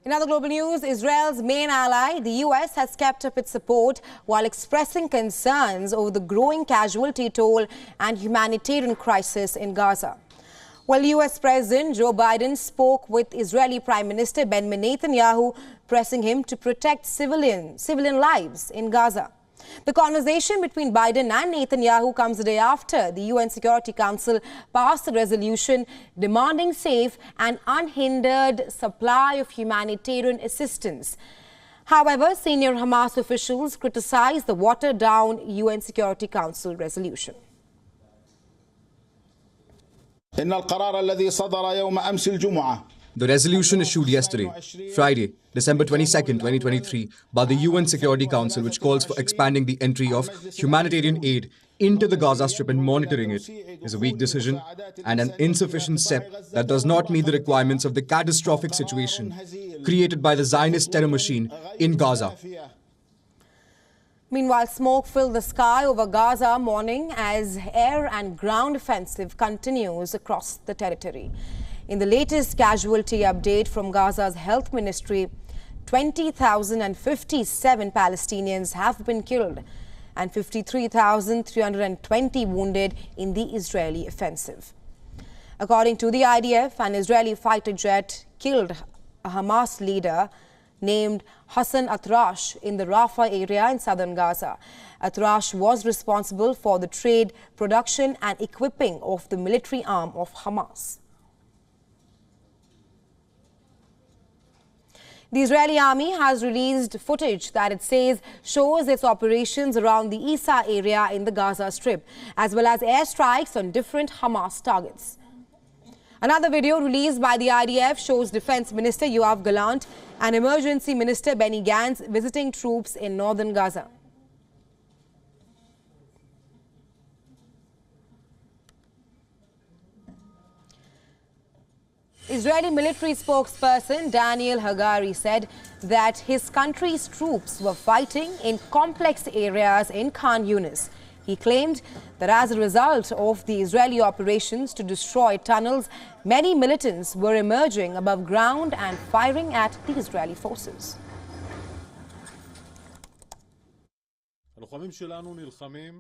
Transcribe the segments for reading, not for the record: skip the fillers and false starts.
In other global news, Israel's main ally, the US, has kept up its support while expressing concerns over the growing casualty toll and humanitarian crisis in Gaza. Well, US President Joe Biden spoke with Israeli Prime Minister Benjamin Netanyahu, pressing him to protect civilian lives in Gaza. The conversation between Biden and Netanyahu comes the day after the UN Security Council passed a resolution demanding safe and unhindered supply of humanitarian assistance. However, senior Hamas officials criticized the watered-down UN Security Council resolution. The resolution issued yesterday, Friday, December 22, 2023, by the UN Security Council, which calls for expanding the entry of humanitarian aid into the Gaza Strip and monitoring it, is a weak decision and an insufficient step that does not meet the requirements of the catastrophic situation created by the Zionist terror machine in Gaza. Meanwhile, smoke filled the sky over Gaza morning as air and ground offensive continues across the territory. In the latest casualty update from Gaza's health ministry, 20,057 Palestinians have been killed and 53,320 wounded in the Israeli offensive. According to the IDF, an Israeli fighter jet killed a Hamas leader named Hassan Atrash in the Rafah area in southern Gaza. Atrash was responsible for the trade, production and equipping of the military arm of Hamas. The Israeli army has released footage that it says shows its operations around the Isa area in the Gaza Strip, as well as airstrikes on different Hamas targets. Another video released by the IDF shows Defense Minister Yoav Gallant and Emergency Minister Benny Gantz visiting troops in northern Gaza. Israeli military spokesperson Daniel Hagari said that his country's troops were fighting in complex areas in Khan Yunis. He claimed that as a result of the Israeli operations to destroy tunnels, many militants were emerging above ground and firing at the Israeli forces.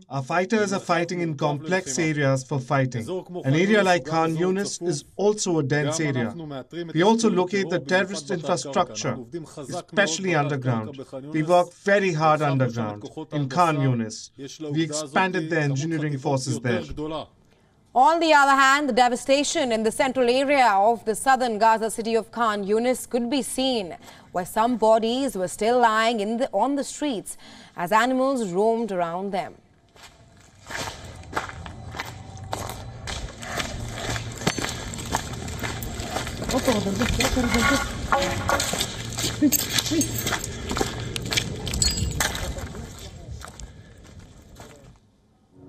Our fighters are fighting in complex areas for fighting. An area like Khan Yunis is also a dense area. We also locate the terrorist infrastructure, especially underground. We work very hard underground in Khan Yunis. We expanded the engineering forces there. On the other hand, the devastation in the central area of the southern Gaza city of Khan Yunis could be seen, where some bodies were still lying on the streets as animals roamed around them.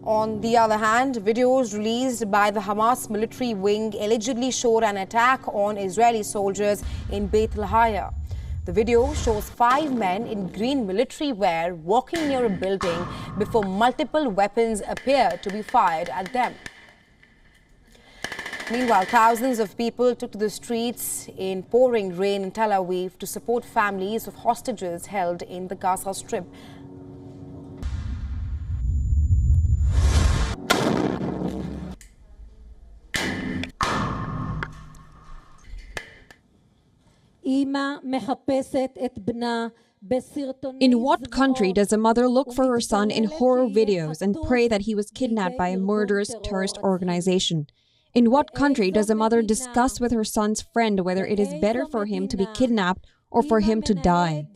On the other hand, videos released by the Hamas military wing allegedly showed an attack on Israeli soldiers in Beit Lahaya. The video shows 5 men in green military wear walking near a building before multiple weapons appear to be fired at them. Meanwhile, thousands of people took to the streets in pouring rain in Tel Aviv to support families of hostages held in the Gaza Strip. In what country does a mother look for her son in horror videos and pray that he was kidnapped by a murderous terrorist organization? In what country does a mother discuss with her son's friend whether it is better for him to be kidnapped or for him to die?